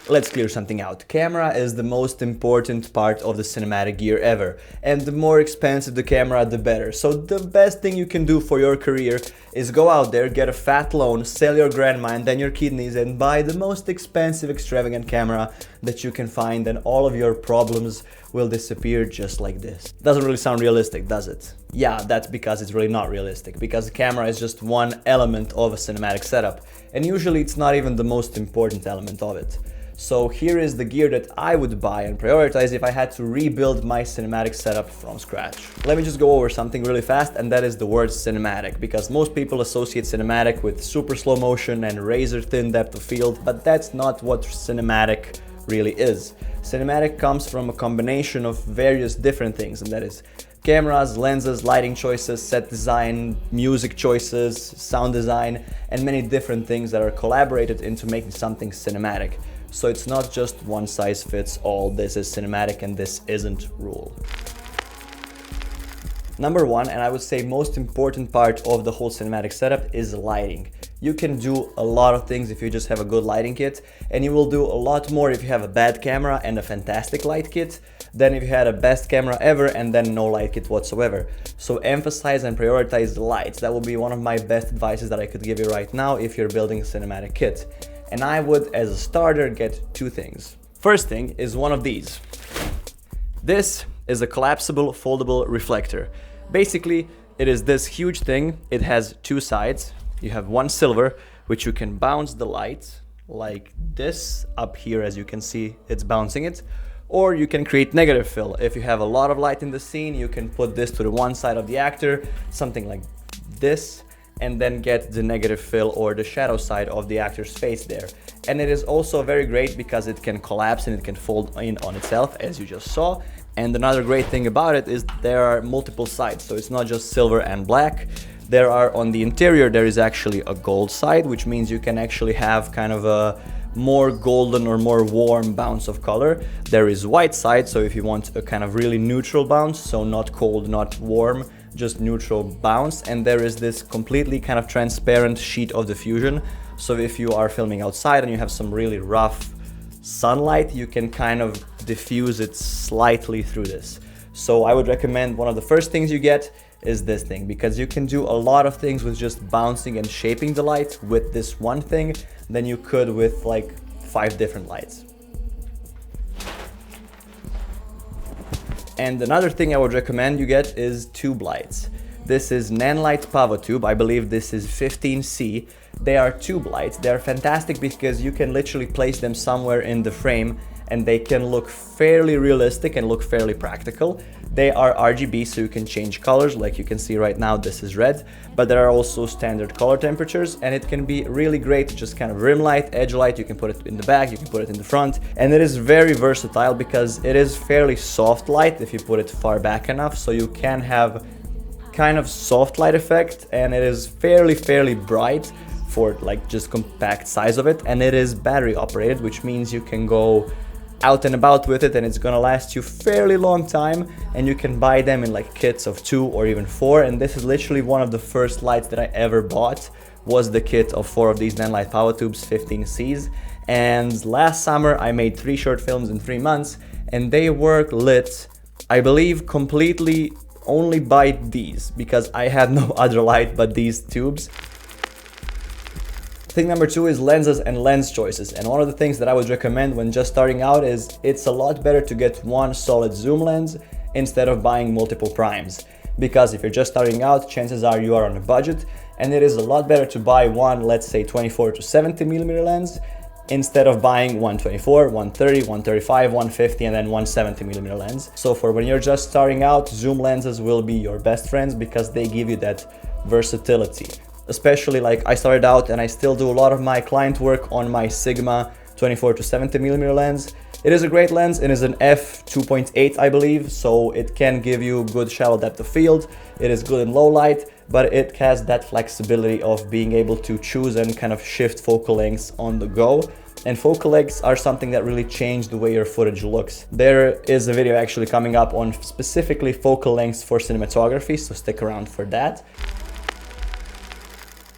Let's clear something out. Camera is the most important part of the cinematic gear ever, and the more expensive the camera, the better. So the best thing you can do for your career is go out there, get a fat loan, sell your grandma and then your kidneys, and buy the most expensive, extravagant camera that you can find, and all of your problems will disappear just like this. Doesn't really sound realistic, does it? Yeah, that's because it's really not realistic, because the camera is just one element of a cinematic setup, and usually it's not even the most important element of it. So here is the gear that I would buy and prioritize if I had to rebuild my cinematic setup from scratch. Let me just go over something really fast, and that is the word cinematic, because most people associate cinematic with super slow motion and razor thin depth of field, but that's not what cinematic really is. Cinematic comes from a combination of various different things, and that is cameras, lenses, lighting choices, set design, music choices, sound design, and many different things that are collaborated into making something cinematic. So it's not just one size fits all, this is cinematic and this isn't rule. Number one, and I would say most important part of the whole cinematic setup, is lighting. You can do a lot of things if you just have a good lighting kit, and you will do a lot more if you have a bad camera and a fantastic light kit than if you had a best camera ever and then no light kit whatsoever. So emphasize and prioritize the lights. That would be one of my best advices that I could give you right now if you're building a cinematic kit. And I would, as a starter, get two things. First thing is one of these. This is a collapsible foldable reflector. Basically, it is this huge thing. It has two sides. You have one silver, which you can bounce the light like this. Up here, as you can see, it's bouncing it. Or you can create negative fill. If you have a lot of light in the scene, you can put this to the one side of the actor, something like this, and then get the negative fill or the shadow side of the actor's face there. And it is also very great because it can collapse and it can fold in on itself, as you just saw. And another great thing about it is there are multiple sides, so it's not just silver and black. There are, on the interior, there is actually a gold side, which means you can actually have kind of a more golden or more warm bounce of color. There is white side, so if you want a kind of really neutral bounce, so not cold, not warm, just neutral bounce. And there is this completely kind of transparent sheet of diffusion, so if you are filming outside and you have some really rough sunlight, you can kind of diffuse it slightly through this. So I would recommend one of the first things you get is this thing, because you can do a lot of things with just bouncing and shaping the light with this one thing than you could with like 5 different lights. And another thing I would recommend you get is tube lights. This is Nanlite Pavo Tube. I believe this is 15C. They are tube lights. They're fantastic because you can literally place them somewhere in the frame and they can look fairly realistic and look fairly practical. They are RGB, so you can change colors. Like you can see right now, this is red, but there are also standard color temperatures, and it can be really great, just kind of rim light, edge light. You can put it in the back, you can put it in the front, and it is very versatile because it is fairly soft light if you put it far back enough, so you can have kind of soft light effect, and it is fairly bright for like just compact size of it, and it is battery operated, which means you can go out and about with it and it's gonna last you fairly long time, and you can buy them in like kits of 2 or even 4. And this is literally one of the first lights that I ever bought, was the kit of 4 of these Nanlite Power Tubes 15Cs. And last summer I made 3 short films in 3 months, and they were lit, I believe, completely only by these, because I had no other light but these tubes. Thing number 2 is lenses and lens choices, and one of the things that I would recommend when just starting out is it's a lot better to get one solid zoom lens instead of buying multiple primes, because if you're just starting out, chances are you are on a budget, and it is a lot better to buy one, let's say 24 to 70mm lens instead of buying 124, 130, 135, 150 and then 170mm lens. So for when you're just starting out, zoom lenses will be your best friends because they give you that versatility. Especially like I started out and I still do a lot of my client work on my Sigma 24 to 70mm lens. It is a great lens. It is an f2.8, I believe, so it can give you good shallow depth of field. It is good in low light, but it has that flexibility of being able to choose and kind of shift focal lengths on the go. And focal lengths are something that really change the way your footage looks. There is a video actually coming up on specifically focal lengths for cinematography, so stick around for that.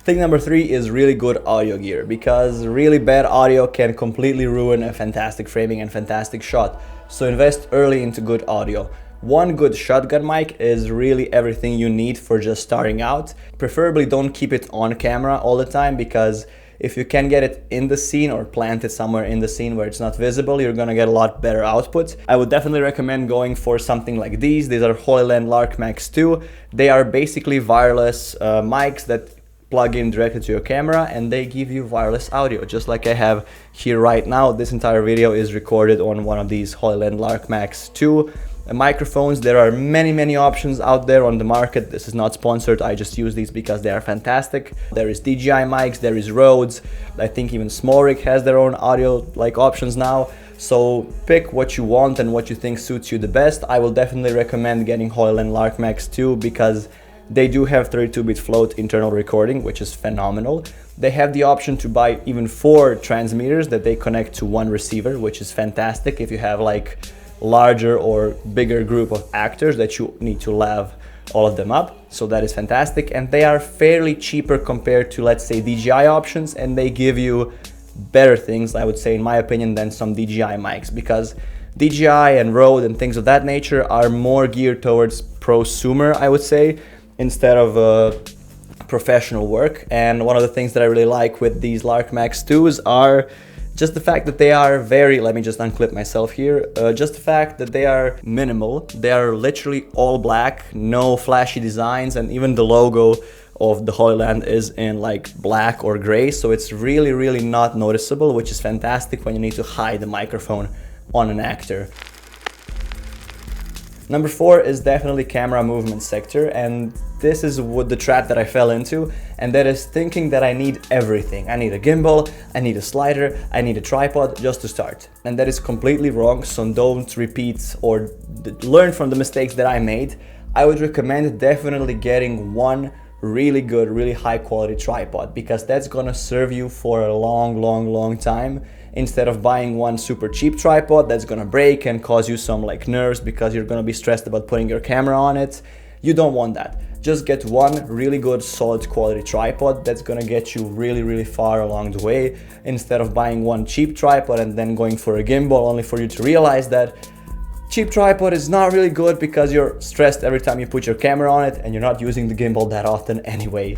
Thing number 3 is really good audio gear, because really bad audio can completely ruin a fantastic framing and fantastic shot. So invest early into good audio. One good shotgun mic is really everything you need for just starting out. Preferably don't keep it on camera all the time, because if you can get it in the scene or plant it somewhere in the scene where it's not visible, you're gonna get a lot better output. I would definitely recommend going for something like these. These are Holy Land Lark Max 2. They are basically wireless mics that plug in directly to your camera, and they give you wireless audio, just like I have here right now. This entire video is recorded on one of these Holy Land Lark Max 2 microphones. There are many options out there on the market. This is not sponsored, I just use these because they are fantastic. There is DJI mics, there is Rhodes, I think even Smallrig has their own audio like options now. So pick what you want and what you think suits you the best. I will definitely recommend getting Holy Land Lark Max 2 because they do have 32-bit float internal recording, which is phenomenal. They have the option to buy even 4 transmitters that they connect to one receiver, which is fantastic if you have like larger or bigger group of actors that you need to lav all of them up. So that is fantastic, and they are fairly cheaper compared to, let's say, DJI options, and they give you better things, I would say, in my opinion, than some DJI mics, because DJI and Rode and things of that nature are more geared towards prosumer, I would say, instead of professional work. And one of the things that I really like with these Lark Max 2s are just the fact that they are very, let me just unclip myself here, just the fact that they are minimal. They are literally all black, no flashy designs, and even the logo of the Holy Land is in like black or gray, so it's really not noticeable, which is fantastic when you need to hide the microphone on an actor. Number 4 is definitely camera movement sector, and this is what the trap that I fell into, and that is thinking that I need everything. I need a gimbal, I need a slider, I need a tripod just to start. And that is completely wrong, so don't repeat or learn from the mistakes that I made. I would recommend definitely getting one really good, really high quality tripod, because that's gonna serve you for a long time, instead of buying one super cheap tripod that's gonna break and cause you some like nerves because you're gonna be stressed about putting your camera on it. You don't want that. Just get one really good solid quality tripod that's gonna get you really far along the way, instead of buying one cheap tripod and then going for a gimbal only for you to realize that cheap tripod is not really good because you're stressed every time you put your camera on it and you're not using the gimbal that often anyway.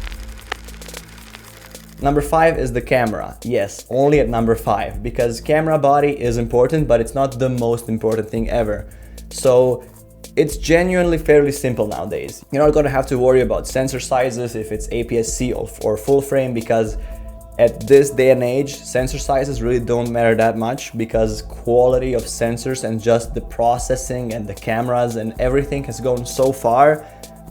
Number 5 is the camera. Yes, only at number 5, because camera body is important, but it's not the most important thing ever. So it's genuinely fairly simple nowadays. You're not gonna have to worry about sensor sizes, if it's APS-C or full frame, because at this day and age, sensor sizes really don't matter that much, because quality of sensors and just the processing and the cameras and everything has gone so far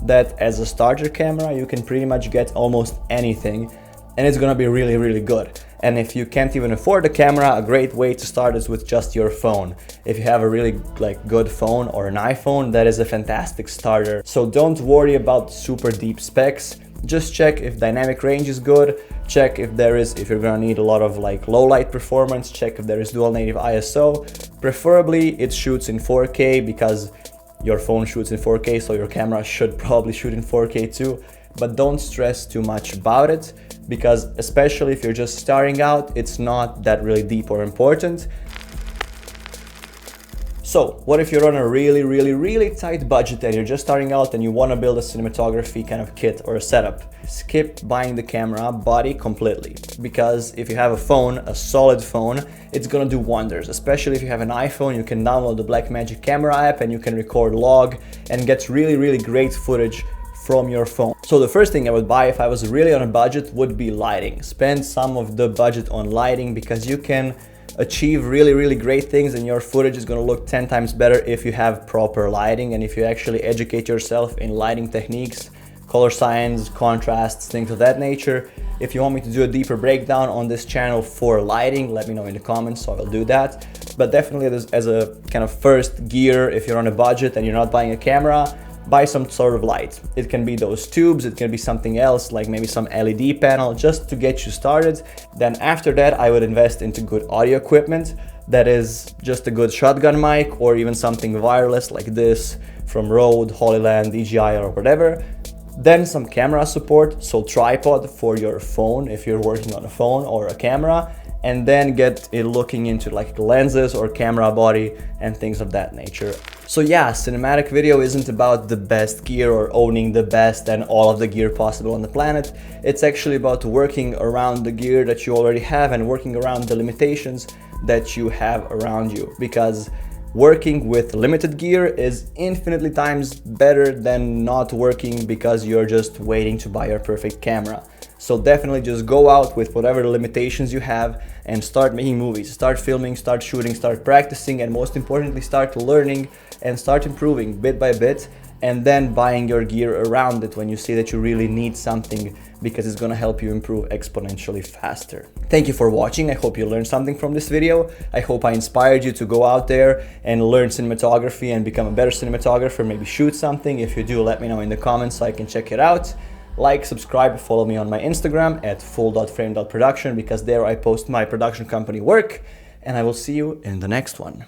that as a starter camera, you can pretty much get almost anything, and it's gonna be really good. And if you can't even afford a camera, a great way to start is with just your phone. If you have a really good phone or an iPhone, that is a fantastic starter. So don't worry about super deep specs. Just check if dynamic range is good, check if you're gonna need a lot of like low light performance, check if there is dual native ISO. Preferably it shoots in 4K, because your phone shoots in 4K, so your camera should probably shoot in 4K too. But don't stress too much about it, because especially if you're just starting out, it's not that really deep or important. So what if you're on a really tight budget and you're just starting out and you want to build a cinematography kind of kit or a setup? Skip buying the camera body completely, because if you have a phone, a solid phone, it's gonna do wonders. Especially if you have an iPhone, you can download the Blackmagic camera app and you can record log and get really great footage from your phone. So the first thing I would buy if I was really on a budget would be lighting. Spend some of the budget on lighting, because you can achieve really great things, and your footage is going to look 10 times better if you have proper lighting and if you actually educate yourself in lighting techniques, color science, contrasts, things of that nature. If you want me to do a deeper breakdown on this channel for lighting, let me know in the comments, so I will do that. But definitely as a kind of first gear, if you're on a budget and you're not buying a camera, buy some sort of light. It can be those tubes, it can be something else, like maybe some LED panel, just to get you started. Then after that, I would invest into good audio equipment. That is just a good shotgun mic, or even something wireless like this from Rode, Holy Land, DJI or whatever. Then some camera support, so tripod for your phone if you're working on a phone or a camera, and then get it looking into like lenses or camera body and things of that nature. So yeah, cinematic video isn't about the best gear or owning the best and all of the gear possible on the planet. It's actually about working around the gear that you already have and working around the limitations that you have around you, because working with limited gear is infinitely times better than not working because you're just waiting to buy your perfect camera. So definitely just go out with whatever limitations you have and start making movies, start filming, start shooting, start practicing, and most importantly, start learning and start improving bit by bit, and then buying your gear around it when you see that you really need something, because it's gonna help you improve exponentially faster. Thank you for watching. I hope you learned something from this video. I hope I inspired you to go out there and learn cinematography and become a better cinematographer, maybe shoot something. If you do, let me know in the comments so I can check it out. Like, subscribe, follow me on my Instagram at full.frame.production, because there I post my production company work, and I will see you in the next one.